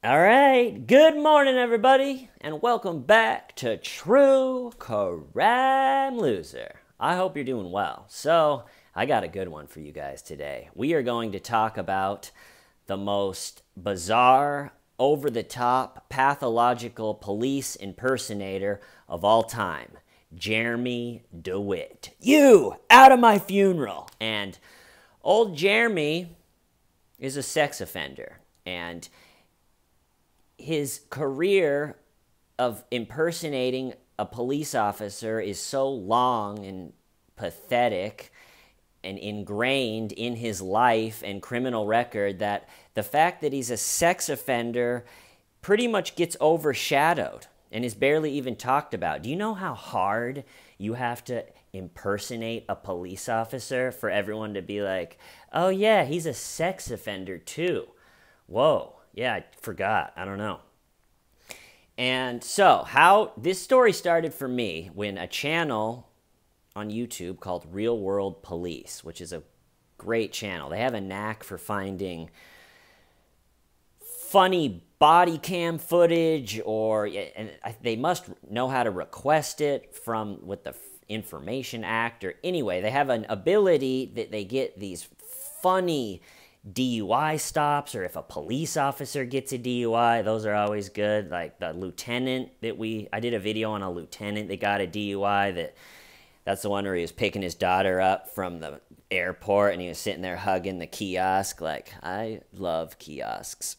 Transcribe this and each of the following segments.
All right, good morning, everybody, and welcome back to True Crime Loser. I hope you're doing well. So, I got a good one for you guys today. We are going to talk about the most bizarre, over-the-top, pathological police impersonator of all time, Jeremy Dewitte. You, out of my funeral! And old Jeremy is a sex offender, and his career of impersonating a police officer is so long and pathetic and ingrained in his life and criminal record that the fact that he's a sex offender pretty much gets overshadowed and is barely even talked about. Do you know how hard you have to impersonate a police officer for everyone to be like, oh yeah, he's a sex offender too? Whoa. Yeah, I forgot. I don't know. And so, how this story started for me when a channel on YouTube called Real World Police, which is a great channel. They have a knack for finding funny body cam footage, and they must know how to request it from with the Information Act, or anyway, they have an ability that they get these funny DUI stops, or if a police officer gets a DUI, those are always good. Like the lieutenant that I did a video on a lieutenant that got a DUI. That's the one where he was picking his daughter up from the airport and he was sitting there hugging the kiosk. Like, I love kiosks.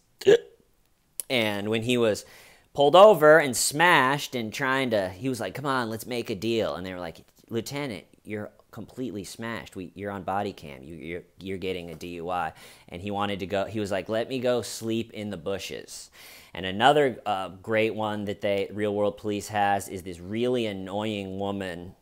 And when he was pulled over and smashed and he was like, come on, let's make a deal. And they were like, Lieutenant, you're completely smashed. You're on body cam. You're getting a DUI. And he wanted to go. He was like, let me go sleep in the bushes. And another great one that Real World Police has is this really annoying woman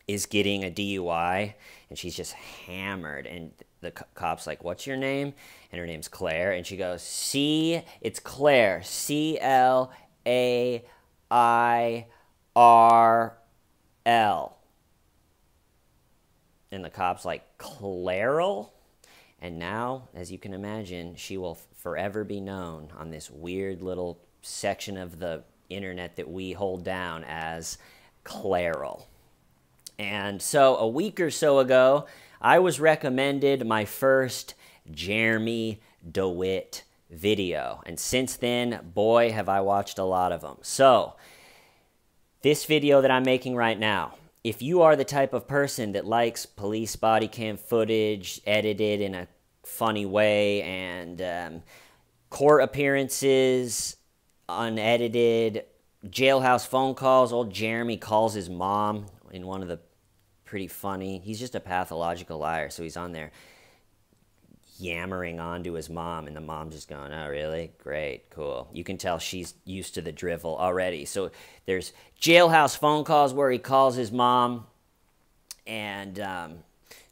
is getting a DUI, and she's just hammered. And the cop's like, what's your name? And her name's Claire. And she goes, it's Claire. CLAIRL. And the cop's like, Clairol? And now, as you can imagine, she will forever be known on this weird little section of the internet that we hold down as Clairol. And so a week or so ago, I was recommended my first Jeremy Dewitte video. And since then, boy, have I watched a lot of them. So, this video that I'm making right now, if you are the type of person that likes police body cam footage edited in a funny way and court appearances unedited, jailhouse phone calls, old Jeremy calls his mom in one of the pretty funny, he's just a pathological liar, so he's on there yammering on to his mom, and the mom's just going, oh, really? Great, cool. You can tell she's used to the drivel already. So there's jailhouse phone calls where he calls his mom, and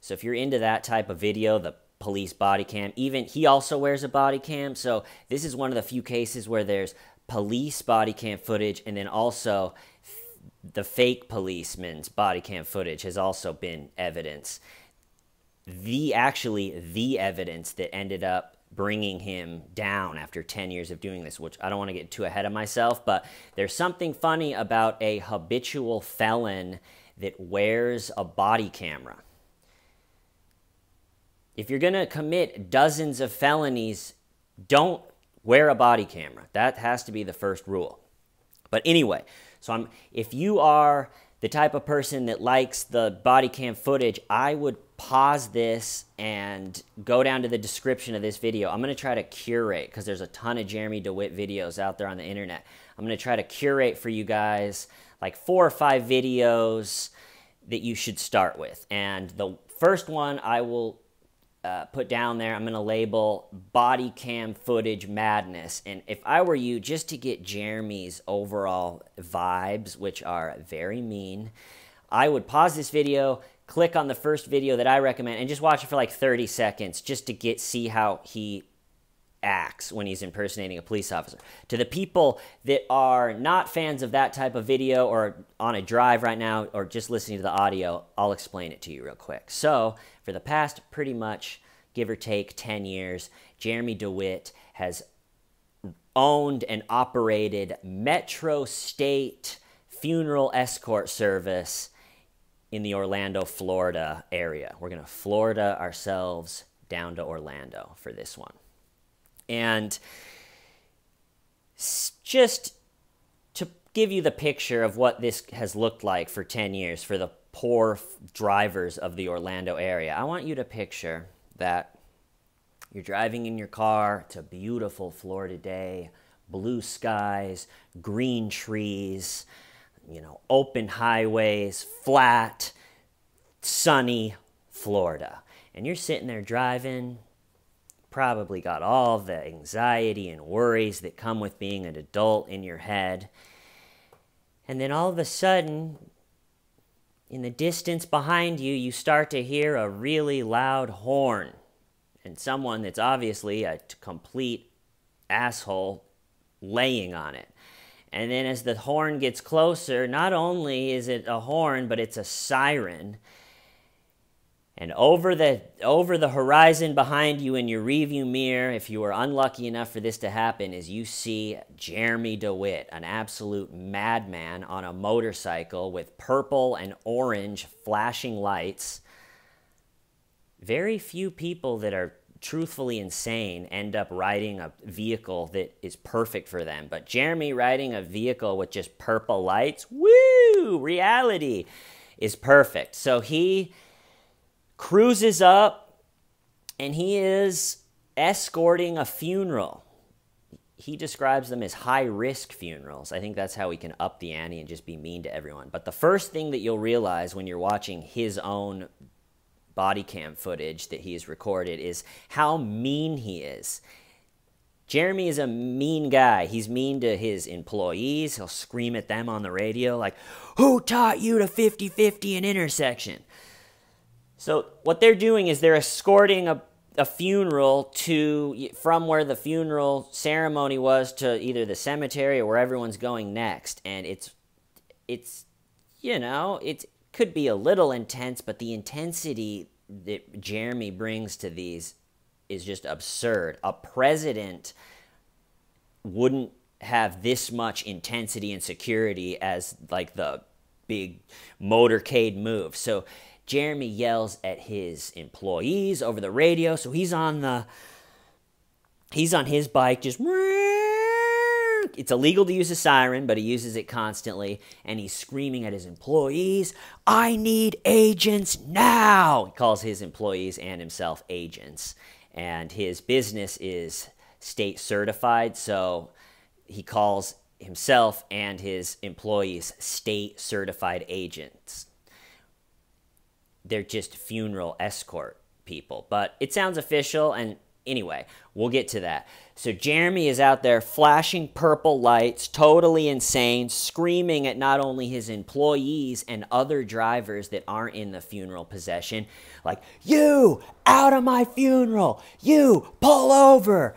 so if you're into that type of video, the police body cam, even he also wears a body cam, so this is one of the few cases where there's police body cam footage, and then also the fake policeman's body cam footage has also been evidence. The evidence that ended up bringing him down after 10 years of doing this, which I don't want to get too ahead of myself, but there's something funny about a habitual felon that wears a body camera. If you're going to commit dozens of felonies, don't wear a body camera. That has to be the first rule. But anyway, so if you are the type of person that likes the body cam footage, I would pause this and go down to the description of this video. I'm going to try to curate, because there's a ton of Jeremy Dewitte videos out there on the internet. I'm going to try to curate for you guys like 4 or 5 videos that you should start with. And the first one I will put down there, I'm going to label body cam footage madness. And if I were you, just to get Jeremy's overall vibes, which are very mean, I would pause this video, click on the first video that I recommend, and just watch it for like 30 seconds just to see how he acts when he's impersonating a police officer. To the people that are not fans of that type of video or on a drive right now or just listening to the audio, I'll explain it to you real quick. So, for the past pretty much, give or take 10 years, Jeremy Dewitte has owned and operated Metro State funeral escort service in the Orlando, Florida area. We're going to Florida ourselves down to Orlando for this one. And just to give you the picture of what this has looked like for 10 years for the poor drivers of the Orlando area, I want you to picture that you're driving in your car. It's a beautiful Florida day, blue skies, green trees, open highways, flat, sunny Florida. And you're sitting there driving, probably got all the anxiety and worries that come with being an adult in your head. And then all of a sudden, in the distance behind you, you start to hear a really loud horn. And someone that's obviously a complete asshole laying on it. And then as the horn gets closer, not only is it a horn, but it's a siren. And over the horizon behind you in your rearview mirror, if you were unlucky enough for this to happen, is you see Jeremy Dewitte, an absolute madman on a motorcycle with purple and orange flashing lights. Very few people that are truthfully insane end up riding a vehicle that is perfect for them. But Jeremy riding a vehicle with just purple lights, woo, reality, is perfect. So he cruises up and he is escorting a funeral. He describes them as high-risk funerals. I think that's how we can up the ante and just be mean to everyone. But the first thing that you'll realize when you're watching his own body cam footage that he's recorded is how mean he is. Jeremy is a mean guy. He's mean to his employees. He'll scream at them on the radio like, "Who taught you to 50-50 an intersection?" So what they're doing is they're escorting a funeral from where the funeral ceremony was to either the cemetery or where everyone's going next. And it could be a little intense, but the intensity that Jeremy brings to these is just absurd. A president wouldn't have this much intensity and security as like the big motorcade move. So Jeremy yells at his employees over the radio. So he's on his bike, just, it's illegal to use a siren, but he uses it constantly, and he's screaming at his employees, "I need agents now!" He calls his employees and himself agents, and his business is state certified, so he calls himself and his employees state certified agents. They're just funeral escort people, but it sounds official, and anyway, we'll get to that. So Jeremy is out there flashing purple lights, totally insane, screaming at not only his employees and other drivers that aren't in the funeral procession, like, "You, out of my funeral! You, pull over!"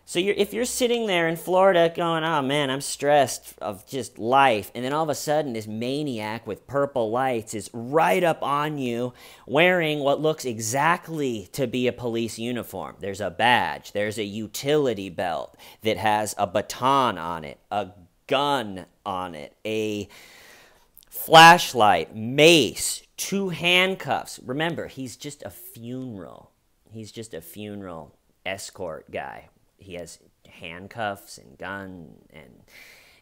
So if you're sitting there in Florida going, "Oh man, I'm stressed of just life," and then all of a sudden this maniac with purple lights is right up on you wearing what looks exactly to be a police uniform. There's a badge, there's a utility belt that has a baton on it, a gun on it, a flashlight, mace, 2 handcuffs. Remember, he's just a funeral. He's just a funeral escort guy. He has handcuffs and gun,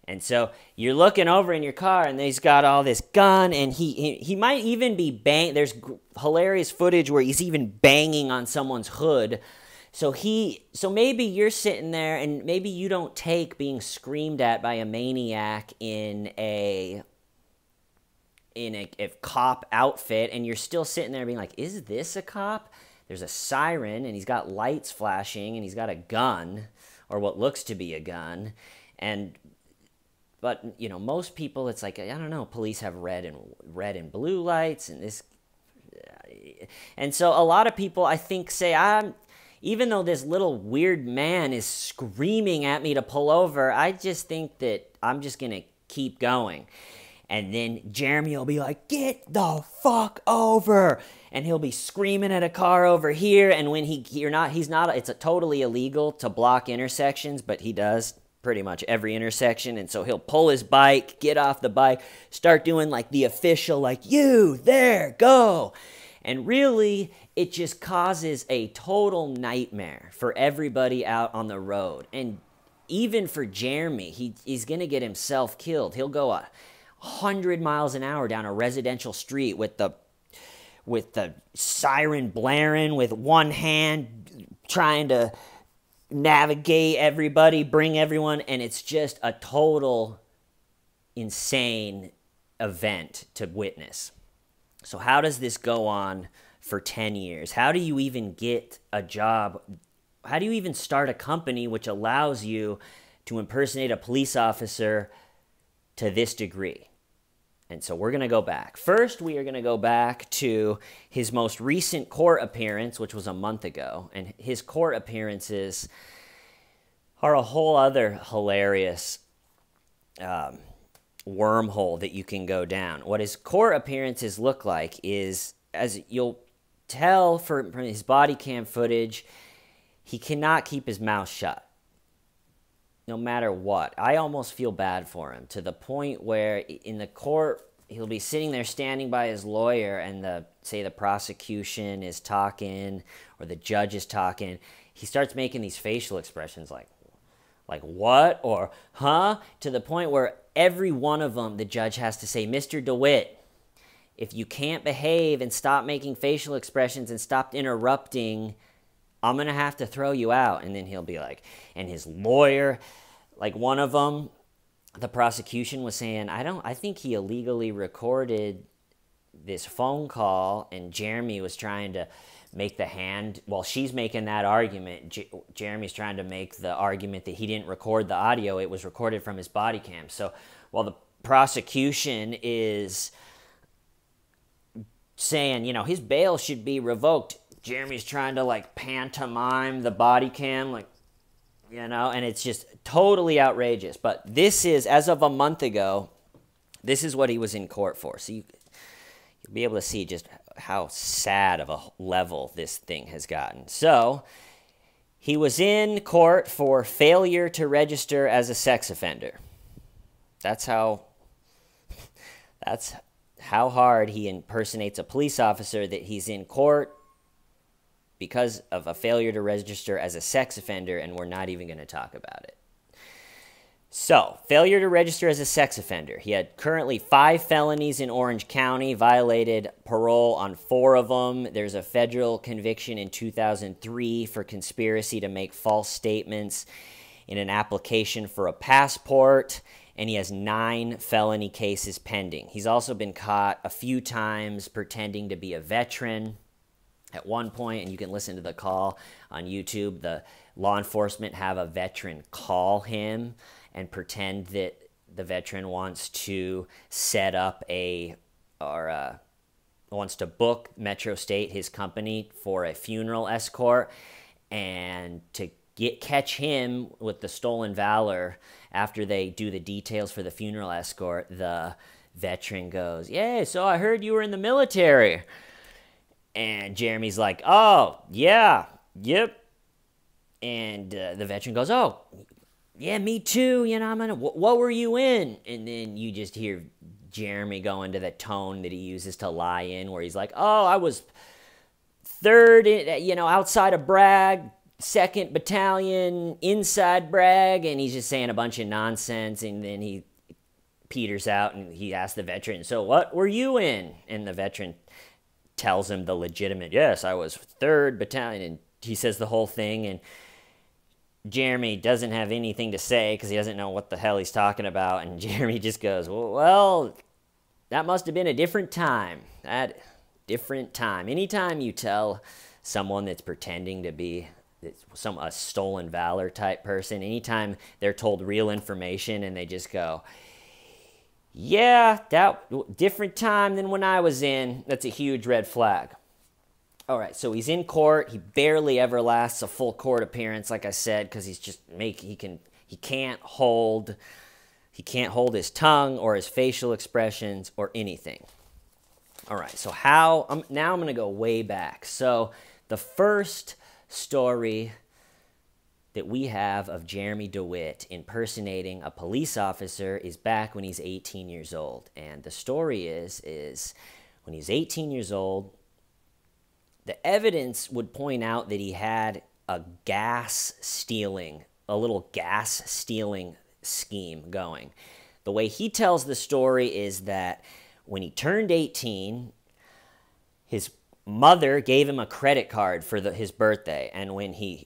and so you're looking over in your car, and he's got all this gun, and he might even be there's hilarious footage where he's even banging on someone's hood. So maybe you're sitting there, and maybe you don't take being screamed at by a maniac in a cop outfit, and you're still sitting there being like, "Is this a cop?" There's a siren, and he's got lights flashing, and he's got a gun, or what looks to be a gun. But most people, it's like, I don't know, police have red and blue lights, and so a lot of people, I think, say, even though this little weird man is screaming at me to pull over, I just think that I'm just gonna keep going. And then Jeremy will be like, "Get the fuck over!" And he'll be screaming at a car over here. And when it's totally illegal to block intersections, but he does pretty much every intersection. And so he'll pull his bike, get off the bike, start doing like the official, like, you, there, go. And really, it just causes a total nightmare for everybody out on the road. And even for Jeremy, he's going to get himself killed. He'll go 100 miles an hour down a residential street with the siren blaring, with one hand trying to navigate everybody, bring everyone, and it's just a total insane event to witness. So how does this go on for 10 years? How do you even get a job? How do you even start a company which allows you to impersonate a police officer to this degree? And so we're going to go back. First, we are going to go back to his most recent court appearance, which was a month ago. And his court appearances are a whole other hilarious wormhole that you can go down. What his court appearances look like is, as you'll tell from his body cam footage, he cannot keep his mouth shut. No matter what. I almost feel bad for him, to the point where in the court, he'll be sitting there standing by his lawyer, and say the prosecution is talking or the judge is talking. He starts making these facial expressions like what, or huh, to the point where every one of them the judge has to say, Mr. Dewitte, if you can't behave and stop making facial expressions and stop interrupting, I'm going to have to throw you out. And then he'll be like, and his lawyer, like one of them, the prosecution was saying, I think he illegally recorded this phone call, and Jeremy was trying to make the hand, while she's making that argument, Jeremy's trying to make the argument that he didn't record the audio, it was recorded from his body cam. So while the prosecution is saying, his bail should be revoked, Jeremy's trying to like pantomime the body cam, like, and it's just totally outrageous. But this is, as of a month ago, this is what he was in court for. So you'll be able to see just how sad of a level this thing has gotten. So he was in court for failure to register as a sex offender. That's how hard he impersonates a police officer, that he's in court because of a failure to register as a sex offender, and we're not even going to talk about it. So, failure to register as a sex offender. He had currently 5 felonies in Orange County, violated parole on 4 of them. There's a federal conviction in 2003 for conspiracy to make false statements in an application for a passport, and he has 9 felony cases pending. He's also been caught a few times pretending to be a veteran. At one point, and you can listen to the call on YouTube, the law enforcement have a veteran call him and pretend that the veteran wants to set up wants to book Metro State, his company, for a funeral escort, and to catch him with the stolen valor after they do the details for the funeral escort, the veteran goes, "Yeah, so I heard you were in the military." And Jeremy's like, "Oh, yeah, yep." And the veteran goes, "Oh, yeah, me too. What were you in?" And then you just hear Jeremy go into the tone that he uses to lie in, where he's like, "Oh, I was 3rd, outside of Bragg, 2nd Battalion, inside Bragg," and he's just saying a bunch of nonsense, and then he peters out, and he asks the veteran, "So what were you in?" And the veteran tells him the legitimate, "Yes, I was 3rd Battalion," and he says the whole thing, and Jeremy doesn't have anything to say because he doesn't know what the hell he's talking about, and Jeremy just goes, well, that must have been a different time. Anytime you tell someone that's pretending to be a stolen valor type person, anytime they're told real information and they just go, "Yeah, that different time than when I was in," that's a huge red flag. All right, so he's in court. He barely ever lasts a full court appearance, like I said, because he can't hold his tongue or his facial expressions or anything. All right, so now I'm going to go way back. So the first story that we have of Jeremy Dewitte impersonating a police officer is back when he's 18 years old. And the story is when he's 18 years old, the evidence would point out that he had a little gas stealing scheme going. The way he tells the story is that when he turned 18, his mother gave him a credit card for his birthday. And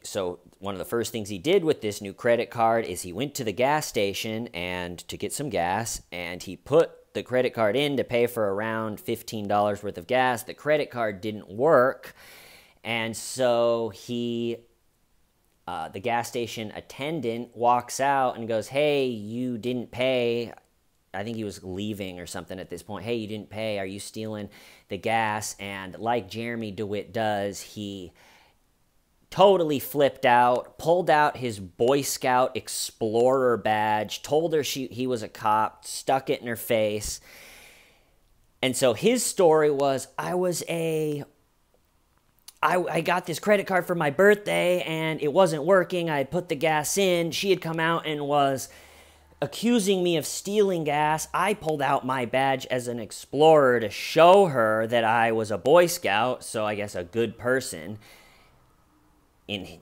so one of the first things he did with this new credit card is he went to the gas station to get some gas, and he put the credit card in to pay for around $15 worth of gas. The credit card didn't work, and so the gas station attendant walks out and goes, "Hey, you didn't pay." I think he was leaving or something at this point. "Hey, you didn't pay. Are you stealing the gas?" And like Jeremy Dewitte does, he totally flipped out, pulled out his Boy Scout Explorer badge, told her he was a cop, stuck it in her face. And so his story was, I got this credit card for my birthday and it wasn't working. I had put the gas in. She had come out and was accusing me of stealing gas. I pulled out my badge as an explorer to show her that I was a Boy Scout, so I guess a good person. In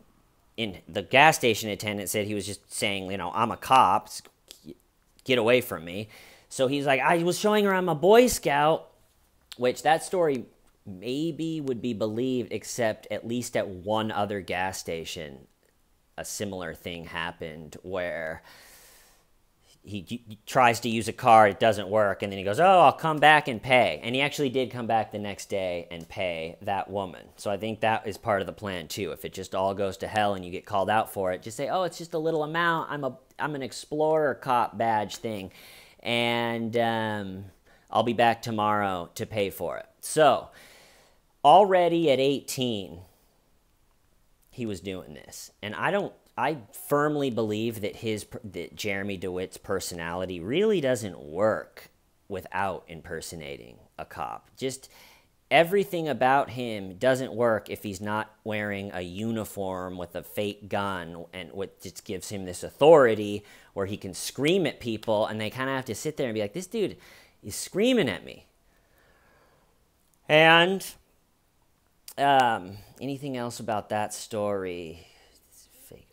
the gas station attendant said he was just saying, "I'm a cop, get away from me." So he's like, I was showing her I'm a Boy Scout, which that story maybe would be believed, except at least at one other gas station, a similar thing happened where he tries to use a card, it doesn't work, and then he goes, "Oh, I'll come back and pay." And he actually did come back the next day and pay that woman. So I think that is part of the plan too. If it just all goes to hell and you get called out for it, just say, "Oh, it's just a little amount. I'm an explorer cop badge thing, and I'll be back tomorrow to pay for it." So already at 18, he was doing this, and I firmly believe that that Jeremy Dewitte's personality really doesn't work without impersonating a cop. Just everything about him doesn't work if he's not wearing a uniform with a fake gun, and what just gives him this authority where he can scream at people and they kind of have to sit there and be like, "This dude is screaming at me." And anything else about that story?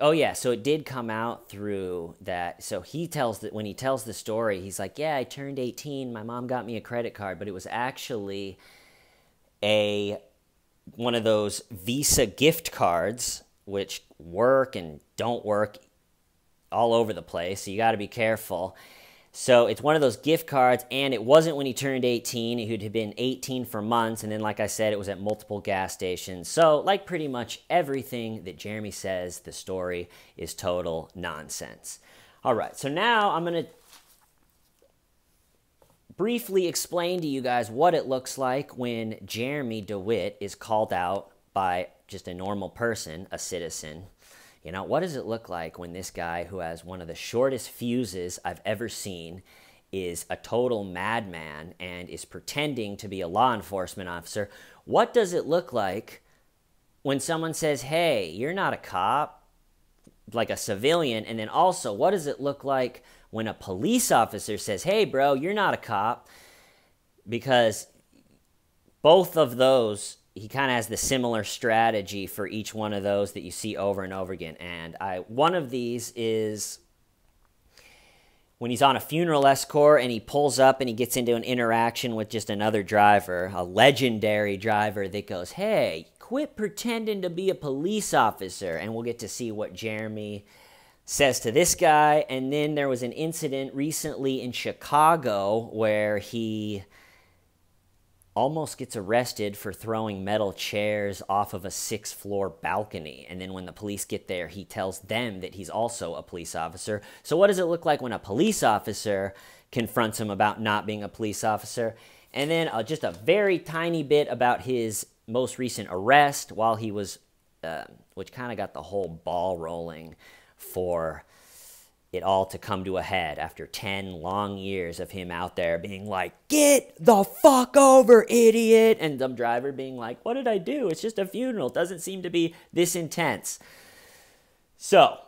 Oh yeah, so it did come out through that. So he tells that when he tells the story, he's like, "Yeah, I turned 18. My mom got me a credit card, but it was actually one of those Visa gift cards, which work and don't work all over the place. So you got to be careful." So it's one of those gift cards, and it wasn't when he turned 18. He had been 18 for months, and then, like I said, it was at multiple gas stations. So, like pretty much everything that Jeremy says, the story is total nonsense. All right, so now I'm going to briefly explain to you guys what it looks like when Jeremy Dewitte is called out by just a normal person, a citizen. What does it look like when this guy who has one of the shortest fuses I've ever seen is a total madman and is pretending to be a law enforcement officer? What does it look like when someone says, "Hey, you're not a cop," like a civilian? And then also, what does it look like when a police officer says, "Hey, bro, you're not a cop"? Because both of those, he kind of has the similar strategy for each one of those that you see over and over again. And one of these is when he's on a funeral escort and he pulls up and he gets into an interaction with just another driver, a legendary driver that goes, "Hey, quit pretending to be a police officer." And we'll get to see what Jeremy says to this guy. And then there was an incident recently in Chicago where he almost gets arrested for throwing metal chairs off of a 6th-floor balcony. And then when the police get there, he tells them that he's also a police officer. So what does it look like when a police officer confronts him about not being a police officer? And then just a very tiny bit about his most recent arrest while he was, which kind of got the whole ball rolling for it all to come to a head after 10 long years of him out there being like, "Get the fuck over, idiot!" And some driver being like, "What did I do? It's just a funeral. It doesn't seem to be this intense." So,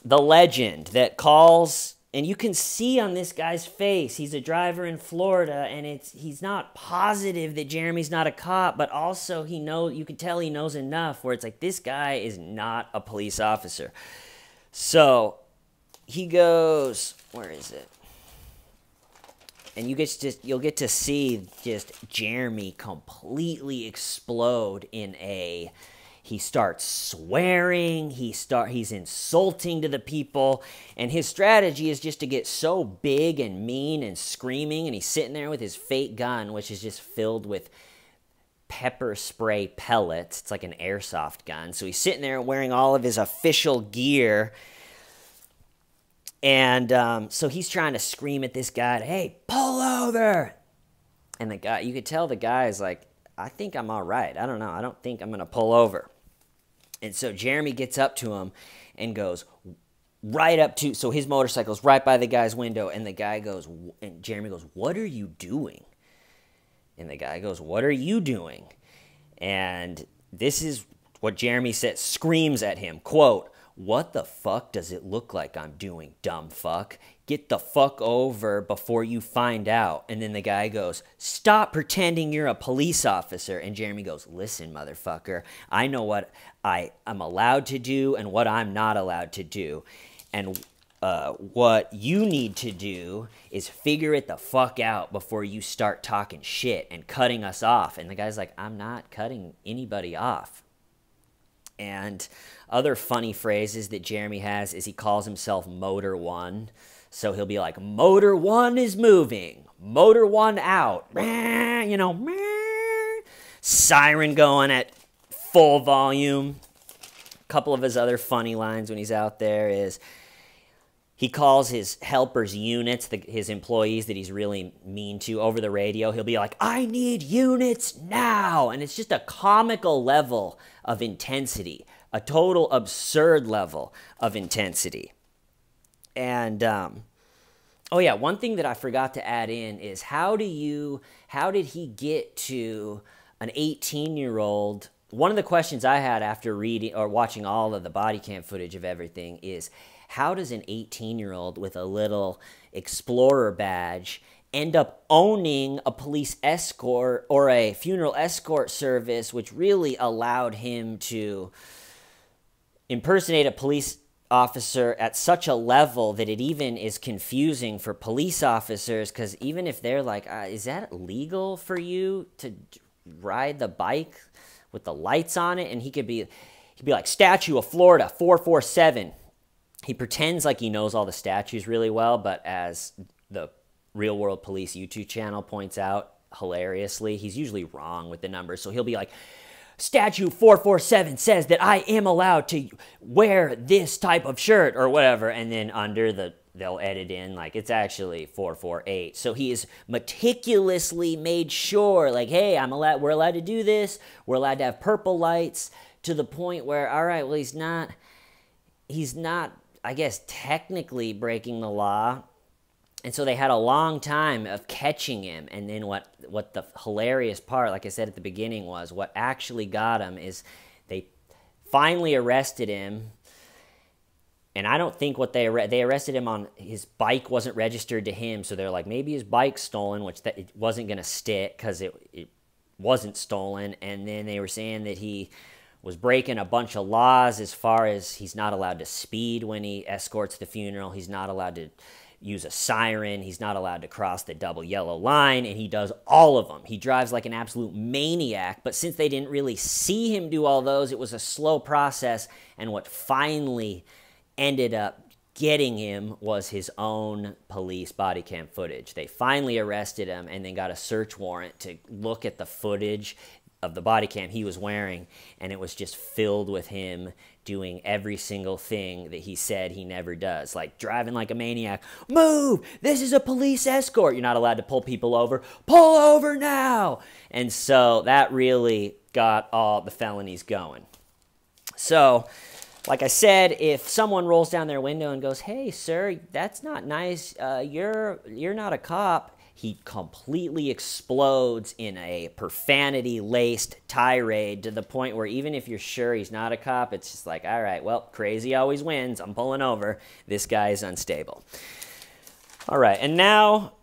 the legend that calls, and you can see on this guy's face, he's a driver in Florida, and he's not positive that Jeremy's not a cop, but also you can tell he knows enough where it's like, this guy is not a police officer. So he goes, where is it? And you'll get to see just Jeremy completely explode he starts swearing, he's insulting to the people, and his strategy is just to get so big and mean and screaming, and he's sitting there with his fake gun, which is just filled with pepper spray pellets. It's like an airsoft gun. So he's sitting there wearing all of his official gear, and so he's trying to scream at this guy, hey, pull over! And the guy, you could tell the guy is like, I think I'm all right. I don't know. I don't think I'm going to pull over. And so Jeremy gets up to him and goes right up to, so his motorcycle's right by the guy's window, and the guy goes, and Jeremy goes, what are you doing? And the guy goes, what are you doing? And this is what Jeremy screams at him, quote, what the fuck does it look like I'm doing, dumb fuck? Get the fuck over before you find out. And then the guy goes, stop pretending you're a police officer. And Jeremy goes, listen, motherfucker, I know what I am allowed to do and what I'm not allowed to do. And what you need to do is figure it the fuck out before you start talking shit and cutting us off. And the guy's like, I'm not cutting anybody off. And other funny phrases that Jeremy has is he calls himself Motor One. So he'll be like, Motor One is moving. Motor One out. You know, siren going at full volume. A couple of his other funny lines when he's out there is he calls his helpers units, his employees that he's really mean to, over the radio. He'll be like, I need units now. And it's just a comical level of intensity, a total absurd level of intensity. And, oh yeah, one thing that I forgot to add in is how did he get to an 18-year-old? One of the questions I had after reading or watching all of the body cam footage of everything is, how does an 18-year-old with a little explorer badge end up owning a police escort or a funeral escort service, which really allowed him to impersonate a police officer at such a level that it even is confusing for police officers, because even if they're like, is that legal for you to ride the bike with the lights on it? And he'd be like, Statue of Florida, 447. He pretends like he knows all the statues really well, but as the Real World Police YouTube channel points out hilariously, he's usually wrong with the numbers. So he'll be like, Statue 447 says that I am allowed to wear this type of shirt or whatever, and then they'll edit in like it's actually 448. So he is meticulously made sure, like, hey, we're allowed to do this. We're allowed to have purple lights, to the point where, all right, well, he's not, I guess, technically breaking the law. And so they had a long time of catching him. And then what the hilarious part, like I said at the beginning, was what actually got him is they finally arrested him. And I don't think they arrested him on his bike wasn't registered to him. So they're like, maybe his bike's stolen, which it wasn't going to stick because it wasn't stolen. And then they were saying that he was breaking a bunch of laws as far as he's not allowed to speed when he escorts the funeral. He's not allowed to use a siren. He's not allowed to cross the double yellow line, and he does all of them. He drives like an absolute maniac, but since they didn't really see him do all those, it was a slow process, and what finally ended up getting him was his own police body cam footage. They finally arrested him and then got a search warrant to look at the footage of the body cam he was wearing, and it was just filled with him doing every single thing that he said he never does, like driving like a maniac. Move! This is a police escort. You're not allowed to pull people over. Pull over now! And so that really got all the felonies going. So, like I said, if someone rolls down their window and goes, hey, sir, that's not nice. You're not a cop. he completely explodes in a profanity-laced tirade to the point where even if you're sure he's not a cop, it's just like, all right, well, crazy always wins. I'm pulling over. This guy is unstable. All right, and now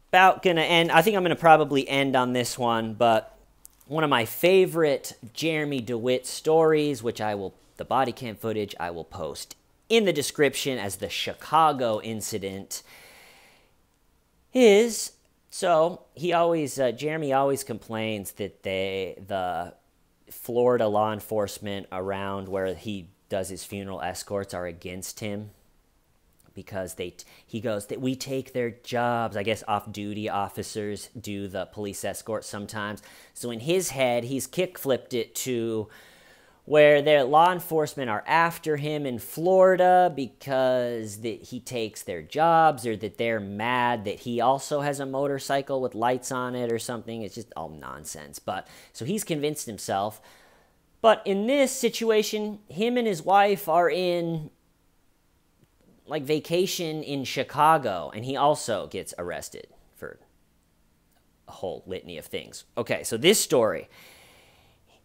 about gonna end. I think I'm gonna probably end on this one, but one of my favorite Jeremy Dewitte stories, which the body cam footage I will post in the description as the Chicago incident, is, so Jeremy always complains that the Florida law enforcement around where he does his funeral escorts are against him because he goes that we take their jobs. I guess off-duty officers do the police escort sometimes. So in his head, he's kick-flipped it to where their law enforcement are after him in Florida because he takes their jobs, or that they're mad that he also has a motorcycle with lights on it or something. It's just all nonsense. But so he's convinced himself. But in this situation, him and his wife are in like vacation in Chicago, and he also gets arrested for a whole litany of things. Okay, so this story.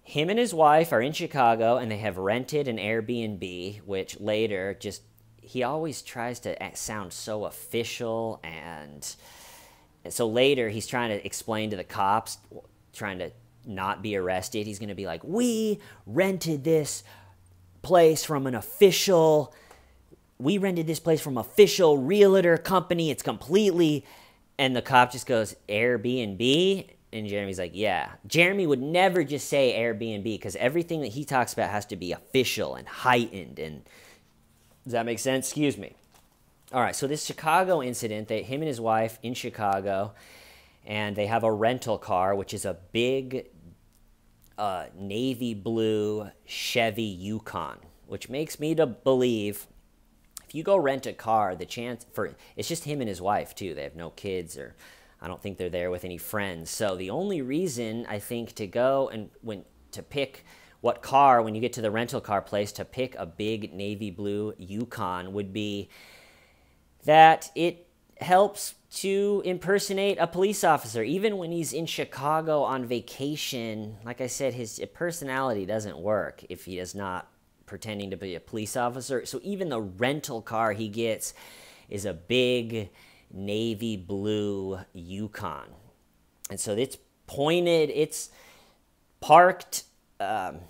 Him and his wife are in Chicago, and they have rented an Airbnb, which later he always tries to sound so official, and so later he's trying to explain to the cops, trying to not be arrested. He's going to be like, we rented this place from official realtor company. It's completely, and the cop just goes, Airbnb? And Jeremy's like, yeah. Jeremy would never just say Airbnb because everything that he talks about has to be official and heightened. And does that make sense? Excuse me. All right, so this Chicago incident, him and his wife in Chicago, and they have a rental car, which is a big navy blue Chevy Yukon, which makes me to believe if you go rent a car, the chance for, it's just him and his wife too. They have no kids, or I don't think they're there with any friends. So the only reason I think to go and to pick what car, when you get to the rental car place, to pick a big navy blue Yukon would be that it helps to impersonate a police officer. Even when he's in Chicago on vacation, like I said, his personality doesn't work if he is not pretending to be a police officer. So even the rental car he gets is a big navy blue Yukon. And so it's parked at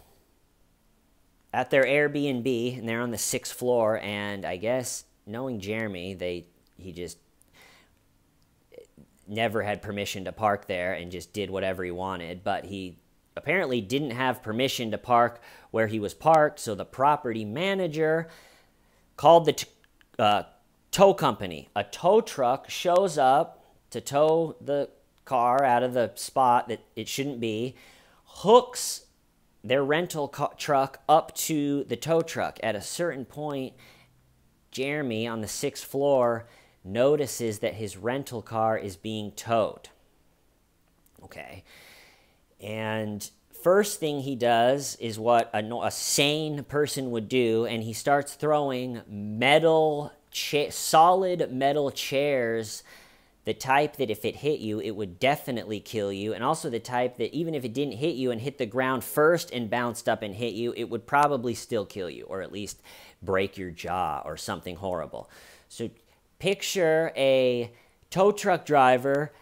their Airbnb, and they're on the 6th floor, and I guess, knowing Jeremy, he just never had permission to park there and just did whatever he wanted, but he apparently didn't have permission to park where he was parked, so the property manager called the tow company. A tow truck shows up to tow the car out of the spot that it shouldn't be, hooks their rental truck up to the tow truck. At a certain point, Jeremy on the 6th floor notices that his rental car is being towed. Okay. And first thing he does is what a sane person would do, and he starts throwing solid metal chairs, the type that if it hit you, it would definitely kill you, and also the type that even if it didn't hit you and hit the ground first and bounced up and hit you, it would probably still kill you, or at least break your jaw or something horrible. So picture a tow truck driver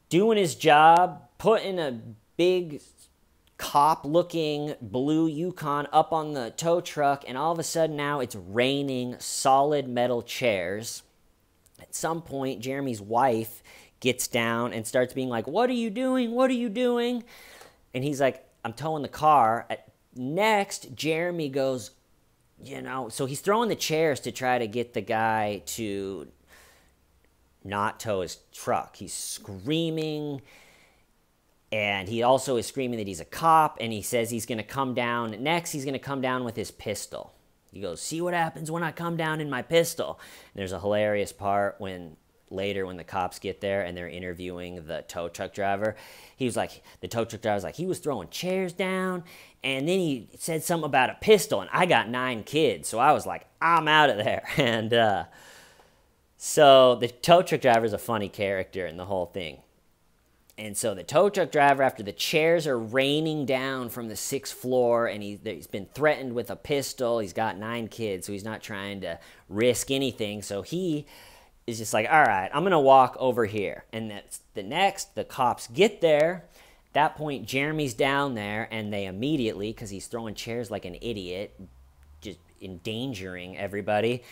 doing his job, putting a big cop-looking blue Yukon up on the tow truck, and all of a sudden now it's raining solid metal chairs. At some point, Jeremy's wife gets down and starts being like, what are you doing? What are you doing? And he's like, I'm towing the car. Next, Jeremy goes, so he's throwing the chairs to try to get the guy to not tow his truck. He's screaming, and he also is screaming that he's a cop, and he says he's going to come down. Next, he's going to come down with his pistol. He goes, see what happens when I come down in my pistol. And there's a hilarious part when the cops get there and they're interviewing the tow truck driver. The tow truck driver's like, he was throwing chairs down, and then he said something about a pistol, and I got 9 kids, so I was like, I'm out of there. And So the tow truck driver is a funny character in the whole thing. And so the tow truck driver, after the chairs are raining down from the 6th floor, and he's been threatened with a pistol. He's got 9 kids, so he's not trying to risk anything. So he is just like, all right, I'm going to walk over here. And that's the cops get there. At that point, Jeremy's down there, and they immediately, because he's throwing chairs like an idiot, just endangering everybody.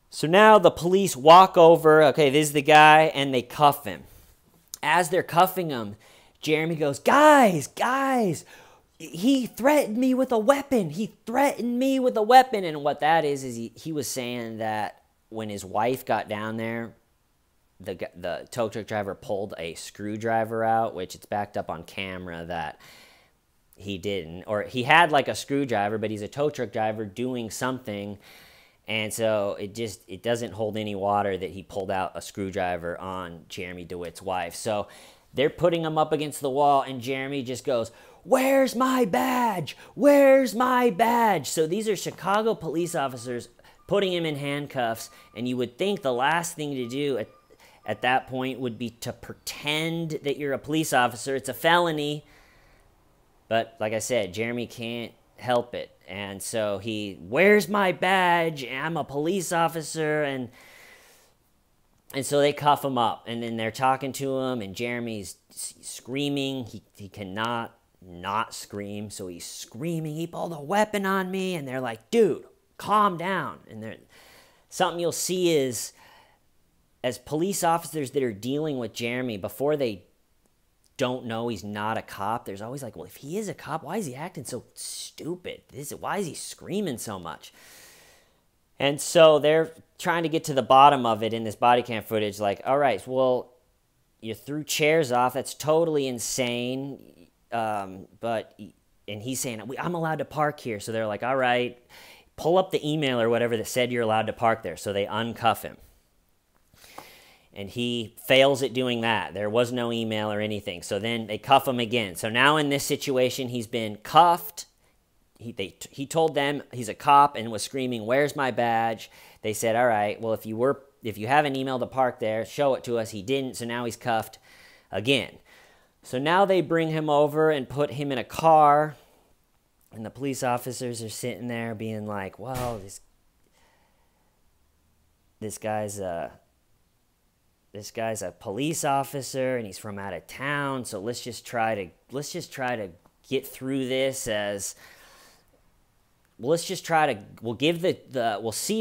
So now the police walk over. Okay, this is the guy, and they cuff him. As they're cuffing him, Jeremy goes, guys, he threatened me with a weapon. He threatened me with a weapon. And what that is he was saying that when his wife got down there, the tow truck driver pulled a screwdriver out, which it's backed up on camera that he didn't. Or he had like a screwdriver, but he's a tow truck driver doing something. And so it doesn't hold any water that he pulled out a screwdriver on Jeremy Dewitte's wife. So they're putting him up against the wall, and Jeremy just goes, where's my badge? Where's my badge? So these are Chicago police officers putting him in handcuffs, and you would think the last thing to do at that point would be to pretend that you're a police officer. It's a felony. But like I said, Jeremy can't help it. And so where's my badge? I'm a police officer. And so they cuff him up, and then they're talking to him, and Jeremy's screaming. He cannot not scream, so he's screaming. He pulled a weapon on me, and they're like, dude, calm down. And something you'll see is, as police officers that are dealing with Jeremy, before they don't know he's not a cop, there's always like, well, if he is a cop, why is he acting so stupid? Why is he screaming so much? And so they're trying to get to the bottom of it in this body cam footage, like, all right, well, you threw chairs off. That's totally insane. And he's saying, I'm allowed to park here. So they're like, all right, pull up the email or whatever that said you're allowed to park there. So they uncuff him. And he fails at doing that. There was no email or anything. So then they cuff him again. So now in this situation, he's been cuffed. He told them he's a cop and was screaming, where's my badge? They said, all right, well, if you have an email to park there, show it to us. He didn't, so now he's cuffed again. So now they bring him over and put him in a car. And the police officers are sitting there being like, well, this guy's a police officer, and he's from out of town, so let's just try to get through this as we'll see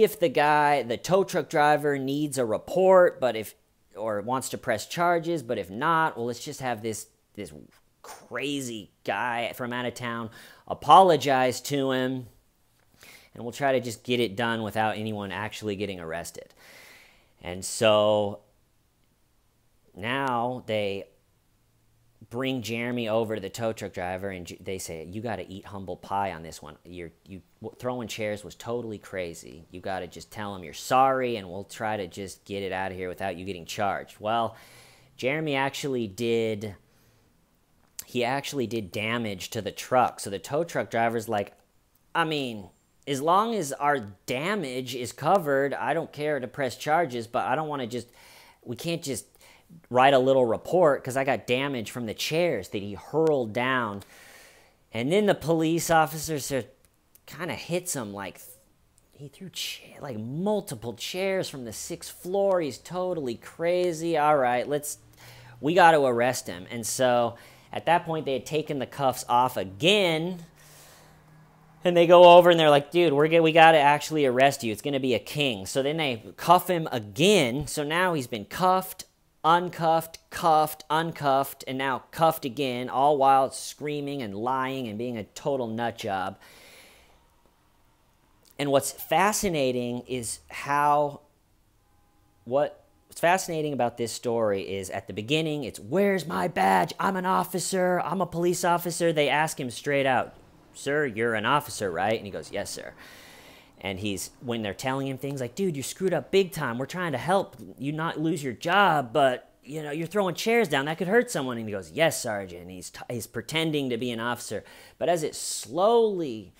if the tow truck driver needs a report, or wants to press charges, but if not, well, let's just have this crazy guy from out of town apologize to him, and we'll try to just get it done without anyone actually getting arrested. And so now they bring Jeremy over to the tow truck driver, and they say, you got to eat humble pie on this one. You throwing chairs was totally crazy. You got to just tell him you're sorry, and we'll try to just get it out of here without you getting charged. Well, Jeremy actually did damage to the truck. So the tow truck driver's like, I mean, as long as our damage is covered, I don't care to press charges, but I don't want to we can't just write a little report because I got damage from the chairs that he hurled down. And then the police officers kind of hits him, like he threw like multiple chairs from the 6th floor. He's totally crazy. All right, we got to arrest him. And so at that point, they had taken the cuffs off again. And they go over and they're like, dude, we got to actually arrest you. It's going to be a king. So then they cuff him again. So now he's been cuffed, uncuffed, cuffed, uncuffed, and now cuffed again, all while screaming and lying and being a total nut job. And what's fascinating about this story is at the beginning, it's, where's my badge? I'm an officer. I'm a police officer. They ask him straight out, sir, you're an officer, right? And he goes, yes, sir. And when they're telling him things like, dude, you screwed up big time. We're trying to help you not lose your job, but, you're throwing chairs down. That could hurt someone. And he goes, yes, Sergeant. He's pretending to be an officer. But as it slowly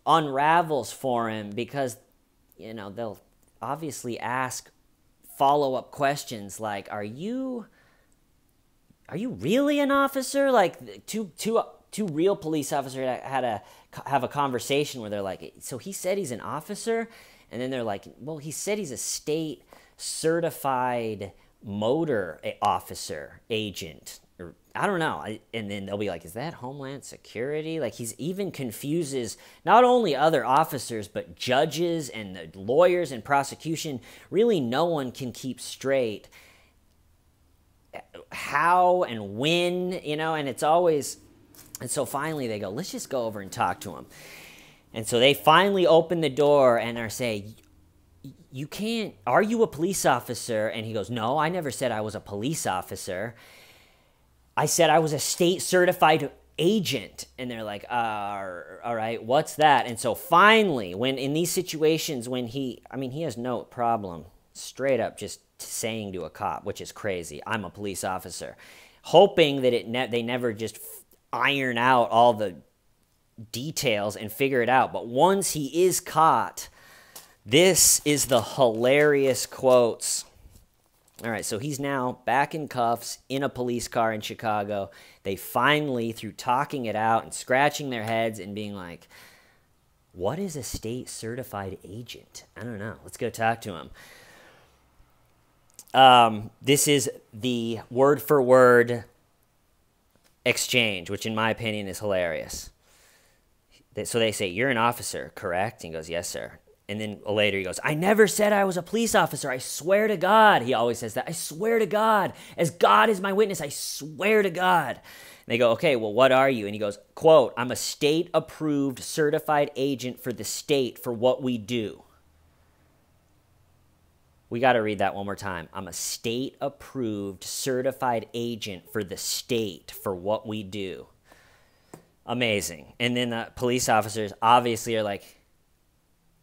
unravels for him, because, obviously ask follow-up questions like, are you really an officer? Like two real police officers had to have a conversation where they're like, so he said he's an officer? And then they're like, well, he said he's a state certified motor officer agent. Or I don't know. And then they'll be like, is that Homeland Security? Like, he's even confuses not only other officers, but judges and the lawyers and prosecution. Really, no one can keep straight how and when, and it's always... And so finally they go, let's just go over and talk to him. And so they finally open the door and are saying, you can't, are you a police officer? And he goes, no, I never said I was a police officer. I said I was a state certified agent. And they're like, all right, what's that? And so finally, when in these situations, when he has no problem straight up just saying to a cop, which is crazy, I'm a police officer, hoping that they never just iron out all the details and figure it out. But once he is caught, this is the hilarious quotes. All right, so he's now back in cuffs in a police car in Chicago. They finally, through talking it out and scratching their heads and being like, what is a state certified agent? I don't know. Let's go talk to him. This is the word for word exchange, which in my opinion is hilarious. So they say, you're an officer, correct? And he goes, yes, sir. And then later he goes, I never said I was a police officer. I swear to God. He always says that. I swear to God. As God is my witness, I swear to God. And they go, okay, well, what are you? And he goes, quote, I'm a state-approved certified agent for the state for what we do. We got to read that one more time. I'm a state-approved certified agent for the state for what we do. Amazing. And then the police officers obviously are like,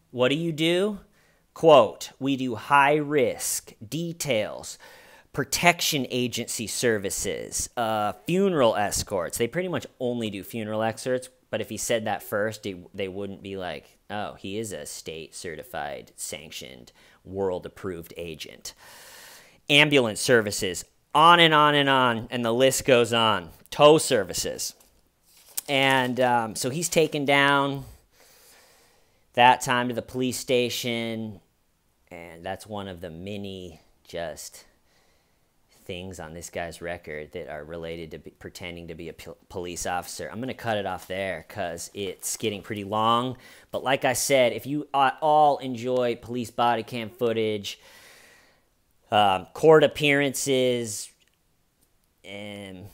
what do you do? Quote, we do high-risk details, protection agency services, funeral escorts. They pretty much only do funeral escorts, but if he said that first, they wouldn't be like, oh, he is a state-certified, sanctioned, world-approved agent. Ambulance services, on and on and on, and the list goes on. Tow services. And so he's taken down that time to the police station, and that's one of the many just things on this guy's record that are related to pretending to be a police officer. I'm going to cut it off there because it's getting pretty long. But like I said, if you all enjoy police body cam footage, court appearances, and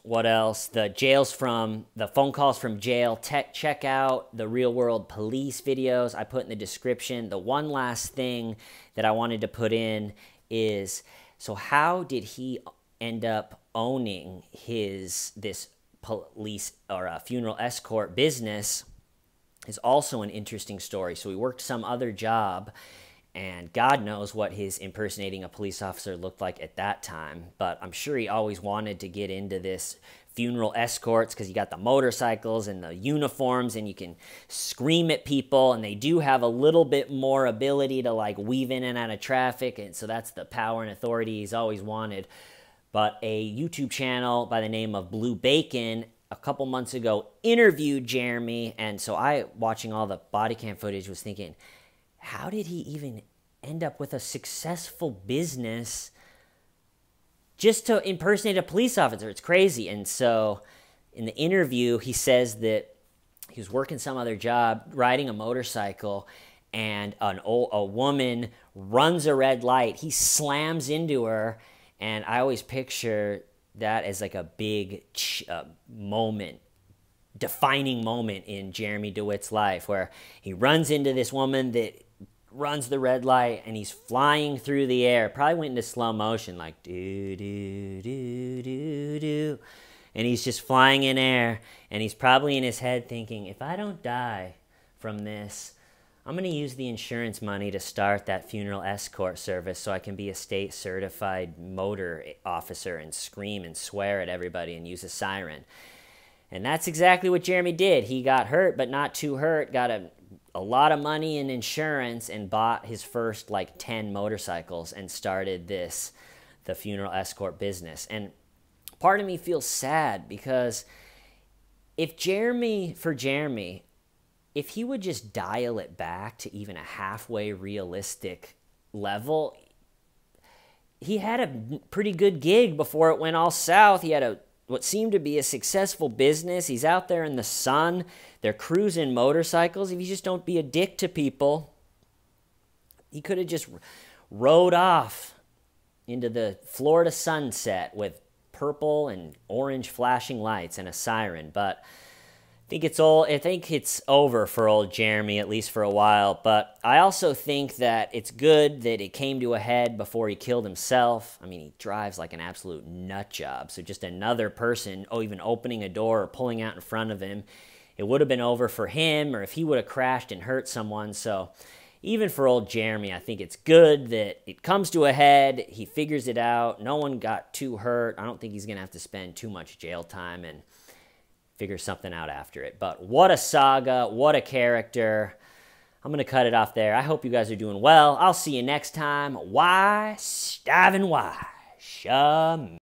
what else? The phone calls from jail. Check out the Real World Police videos I put in the description. The one last thing that I wanted to put in is, so how did he end up owning this police or a funeral escort business? Is also an interesting story. So he worked some other job, and God knows what his impersonating a police officer looked like at that time. But I'm sure he always wanted to get into this funeral escorts because you got the motorcycles and the uniforms and you can scream at people. And they do have a little bit more ability to like weave in and out of traffic. And so that's the power and authority he's always wanted. But a YouTube channel by the name of Blue Bacon a couple months ago interviewed Jeremy. And so watching all the body cam footage, was thinking, how did he even end up with a successful business just to impersonate a police officer? It's crazy. And so in the interview, he says that he was working some other job, riding a motorcycle, and a woman runs a red light. He slams into her, and I always picture that as like a big moment, defining moment in Jeremy Dewitte's life, where he runs into this woman that runs the red light, and he's flying through the air. Probably went into slow motion, like do do do do do, and he's just flying in air, and he's probably in his head thinking, if I don't die from this, I'm going to use the insurance money to start that funeral escort service so I can be a state certified motor officer and scream and swear at everybody and use a siren. And that's exactly what Jeremy did. He got hurt, but not too hurt. Got a a lot of money in insurance and bought his first like 10 motorcycles and started the funeral escort business. And part of me feels sad because if Jeremy, if he would just dial it back to even a halfway realistic level, he had a pretty good gig before it went all south. He had what seemed to be a successful business. He's out there in the sun. They're cruising motorcycles. If you just don't be a dick to people, he could have just rode off into the Florida sunset with purple and orange flashing lights and a siren. But I think it's over for old Jeremy, at least for a while. But I also think that it's good that it came to a head before he killed himself. I mean, he drives like an absolute nut job. So just another person, even opening a door or pulling out in front of him, it would have been over for him, or if he would have crashed and hurt someone. So even for old Jeremy, I think it's good that it comes to a head. He figures it out. No one got too hurt. I don't think he's going to have to spend too much jail time and figure something out after it. But what a saga, what a character. I'm going to cut it off there. I hope you guys are doing well. I'll see you next time. Why, Stiving Why, Shum.